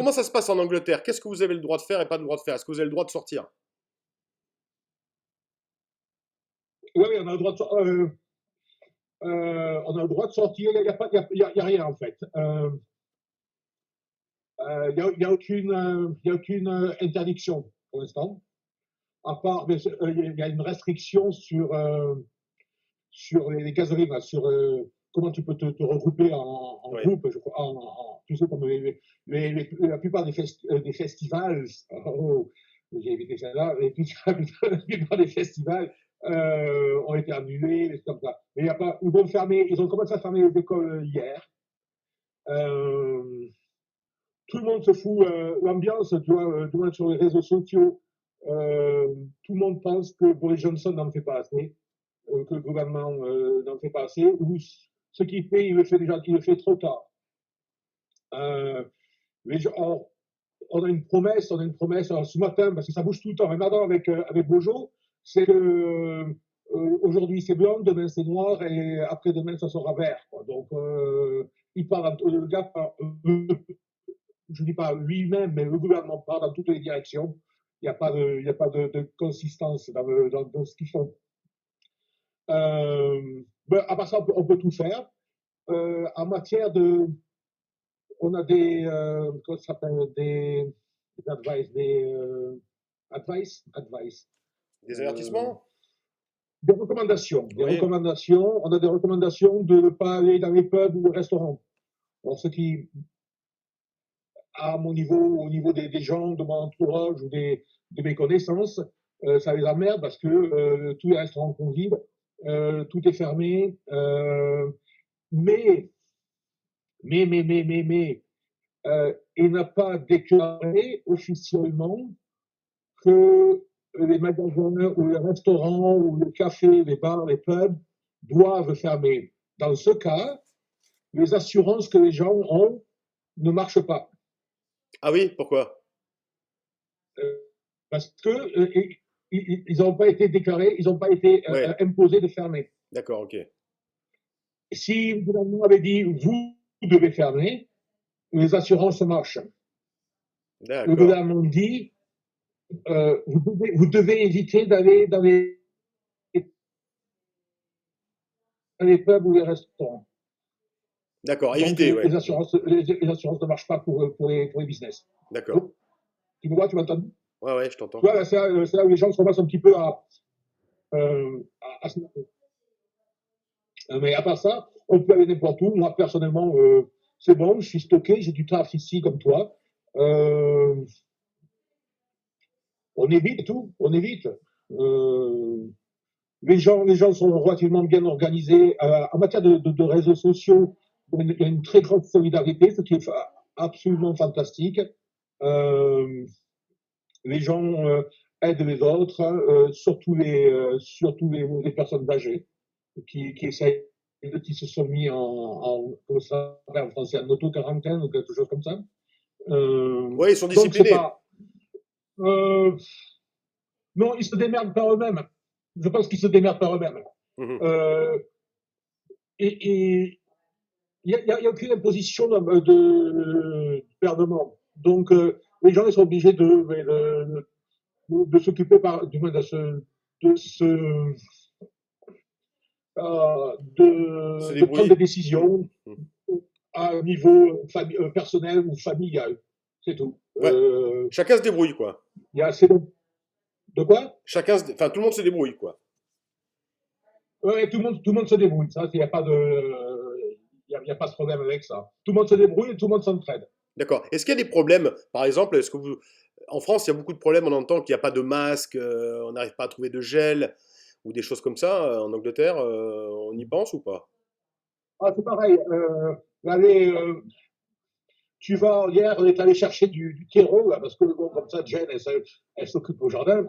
comment ça se passe en Angleterre? Qu'est-ce que vous avez le droit de faire et pas le droit de faire? Est-ce que vous avez le droit de sortir? Oui, on a le droit de, on a le droit de sortir, il n'y a, pas- y a rien en fait. Il y a aucune, y a aucune interdiction pour l'instant, à part, mais il y a une restriction sur les gazories, là, sur comment tu peux te regrouper en Oui. groupe, je crois, tu sais, comme la plupart des festivals, oh, j'ai évité ça là, la plupart des festivals ont été annulés, des trucs comme ça. Mais il y a pas, ils ont commencé à fermer les écoles hier. Euh, Tout le monde se fout, l'ambiance, tu vois, tout le monde sur les réseaux sociaux, tout le monde pense que Boris Johnson n'en fait pas assez, que le gouvernement n'en fait pas assez, ou ce qu'il fait, il le fait déjà, il le fait trop tard. Euh, on a une promesse alors, ce matin, parce que ça bouge tout le temps, même avant avec Bojo, c'est que aujourd'hui c'est blanc, demain c'est noir, et après-demain ça sera vert. Quoi. Donc, il part, le gars, je ne dis pas lui-même, mais le gouvernement part dans toutes les directions. Il y a pas de consistance dans ce qu'ils font. À part ça, on peut tout faire. En matière de. On a comment ça s'appelle, des advice, advice. Des Euh, avertissements? des recommandations. Des Oui. recommandations. On a des recommandations de ne pas aller dans les pubs ou les restaurants. Alors, ce qui, à mon niveau, au niveau des gens, de mon entourage ou de mes connaissances, ça les emmerde parce que tous les restaurants sont vides, tout est fermé. Mais, il n'a pas déclaré officiellement que les magasins ou les restaurants ou les cafés, les bars, les pubs doivent fermer. Dans ce cas, les assurances que les gens ont ne marchent pas. Ah oui, pourquoi? Euh, Parce que ils n'ont pas été déclarés, ils n'ont pas été Ouais, imposés de fermer. d'accord, ok. Si le gouvernement avait dit vous devez fermer, les assurances marchent. Le D'accord. gouvernement dit vous devez éviter d'aller dans les pubs ou les restaurants. D'accord, Donc évitez, ouais. les assurances ne marchent pas pour les business. D'accord. Donc, tu me vois, tu m'entends? Tu Ouais, ouais, je t'entends. vois, c'est là où les gens se commencent un petit peu à se mais à part ça, on peut aller n'importe où. Moi, personnellement, c'est bon, je suis stocké, j'ai du taf ici comme toi. Euh, on évite tout, on évite. Euh, les gens sont relativement bien organisés. En matière de réseaux sociaux, il y a une très grande solidarité, ce qui est absolument fantastique. Euh, les gens aident les autres, surtout les personnes âgées qui essayent, qui se sont mis comment ça s'appelle en français, en auto-quarantaine ou quelque chose comme ça. Ouais, ils sont Donc, c'est disciplinés. pas. Euh, non, ils se démerdent par eux-mêmes. Je pense qu'ils se démerdent par eux-mêmes. Mhm. Euh, et il n'y a aucune imposition du gouvernement. Donc, les gens ils sont obligés de s'occuper, du moins de, se, Se de prendre des débrouiller. Mhm. décisions Mhm. à un niveau personnel ou familial. C'est tout. Ouais, chacun se débrouille, quoi. Il y a assez de quoi. Enfin, tout le monde se débrouille, quoi. Ouais, tout le monde se débrouille. Ça, il n'y a pas y a pas de problème avec ça. Tout le monde se débrouille et tout le monde s'entraide. D'accord. Est-ce qu'il y a des problèmes, par exemple, est-ce que vous... En France, il y a beaucoup de problèmes, on entend qu'il n'y a pas de masque, on n'arrive pas à trouver de gel, ou des choses comme ça. En Angleterre, on y pense ou pas? Ah, c'est pareil. Allez, tu vas, hier, on est allé chercher du terreau, là, parce que bon, comme ça, Jen, elle s'occupe au jardin.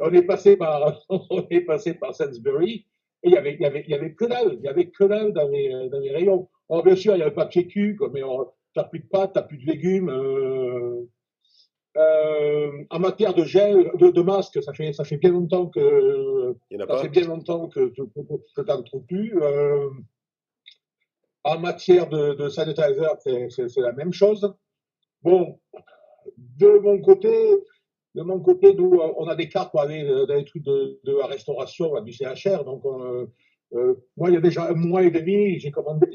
On est passé par Sainsbury, et il y avait que dalle, il y avait que dalle dans les rayons. Alors, bien sûr, il y avait pas de PQ, quoi, mais t'as plus de pâtes, t'as plus de légumes. En matière de gel, de masque, ça fait bien longtemps Il n'y en a ça fait pas? bien longtemps que t'en trouves plus. En matière de sanitizer, c'est la même chose. Bon, de mon côté, nous, on a des cartes pour aller dans les trucs de la restauration, du CHR. Donc, moi, il y a déjà un mois et demi, j'ai commandé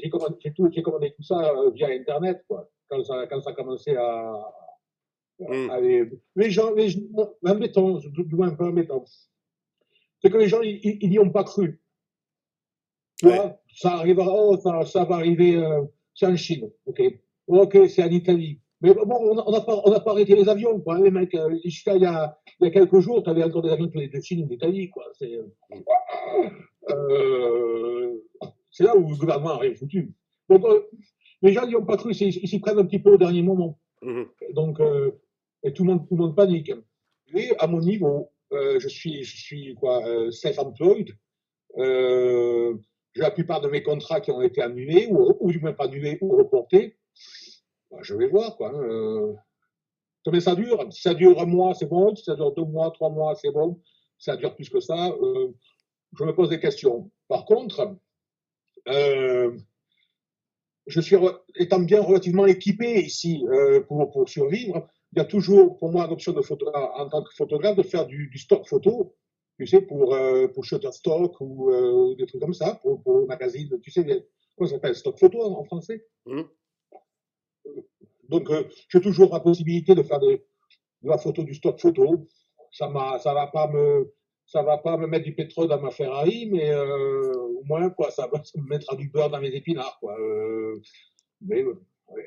tout ça via Internet, quoi. Quand ça commençait Hmm. à les gens, l'embêtant, du moins un peu embêtant, c'est que les gens, ils n'y ont pas cru. Tu Ouais. vois, ça arrivera, oh, ça va arriver, c'est en Chine, ok. Ok, c'est en Italie. Mais bon, on n'a pas arrêté les avions, quoi. Les mecs, jusqu'à il y a quelques jours, tu avais encore des avions de Chine ou d'Italie, quoi. Hmm. Euh, c'est là où le gouvernement a rien foutu. Donc, les gens n'y ont pas cru, ils s'y prennent un petit peu au dernier moment. Mhm. Donc, et tout le monde panique. Et à mon niveau, je suis quoi, self-employed. Euh, j'ai la plupart de mes contrats qui ont été annulés, ou du moins pas annulés, ou reportés. Ben, je vais voir, quoi. Combien ça dure? Si ça dure un mois, c'est bon. Si ça dure 2 mois, 3 mois, c'est bon. Si ça dure plus que ça, je me pose des questions. Par contre, euh, étant bien relativement équipé ici pour survivre, il y a toujours pour moi l'option en tant que photographe de faire du stock photo, tu sais, pour Shutterstock ou des trucs comme ça, pour le magazine, tu sais, comment ça s'appelle, stock photo en français. Mhm. Donc, j'ai toujours la possibilité de faire de la photo, du stock photo. Ça va pas ça va pas me mettre du pétrole dans ma Ferrari, mais au moins, quoi, ça me mettra du beurre dans mes épinards, quoi. Mais,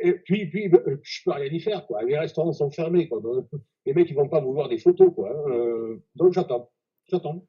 et puis, je peux rien y faire, quoi. Les restaurants sont fermés, quoi. Donc, les mecs, ils vont pas vouloir des photos, quoi. Donc, j'attends. J'attends.